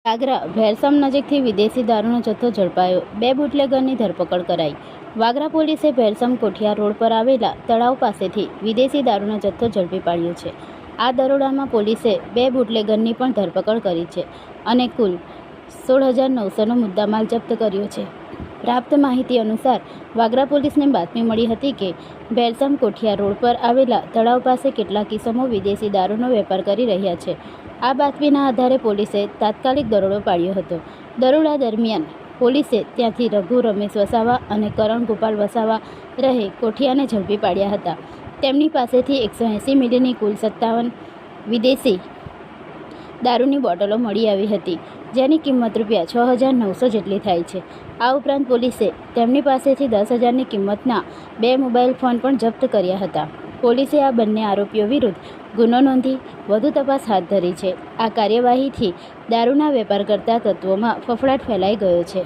વાગરા ભેરસમ નજીકથી વિદેશી દારૂનો જથ્થો ઝડપાયો, 2 બુટલેગરની ધરપકડ કરાઈ। વાગરા પોલીસે ભેરસમ કોઠિયા રોડ પર આવેલા તળાવ પાસેથી વિદેશી દારૂનો જથ્થો ઝડપી પાડ્યો છે। આ દરોડામાં પોલીસે 2 બુટલેગરની પણ ધરપકડ કરી છે અને કુલ 16,900નો મુદ્દામાલ જપ્ત કર્યો છે। પ્રાપ્ત માહિતી અનુસાર વાગરા પોલીસને બાતમી મળી હતી કે ભેરસમ કોઠિયા રોડ પર આવેલા તળાવ પાસે કેટલાક કિસમો વિદેશી દારૂનો વેપાર કરી રહ્યા છે। આ બાતમીના આધારે પોલીસે તાત્કાલિક દરોડો પાડ્યો હતો। દરોડા દરમિયાન પોલીસે ત્યાંથી રઘુ રમેશ વસાવા અને કરણ ગોપાલ વસાવા રહે કોઠિયાને ઝડપી પાડ્યા હતા। તેમની પાસેથી 180 મિલીની કુલ 57 વિદેશી દારૂની બોટલો મળી આવી હતી, જેની કિંમત ₹6,900 જેટલી થાય છે। આ ઉપરાંત પોલીસે તેમની પાસેથી 10,000ની કિંમતના 2 મોબાઈલ ફોન પણ જપ્ત કર્યા હતા। પોલીસે આ બંને આરોપીઓ વિરુદ્ધ ગુનો નોંધી વધુ તપાસ હાથ ધરી છે। આ કાર્યવાહીથી દારૂના વેપાર કરતા તત્વોમાં ફફડાટ ફેલાઈ ગયો છે।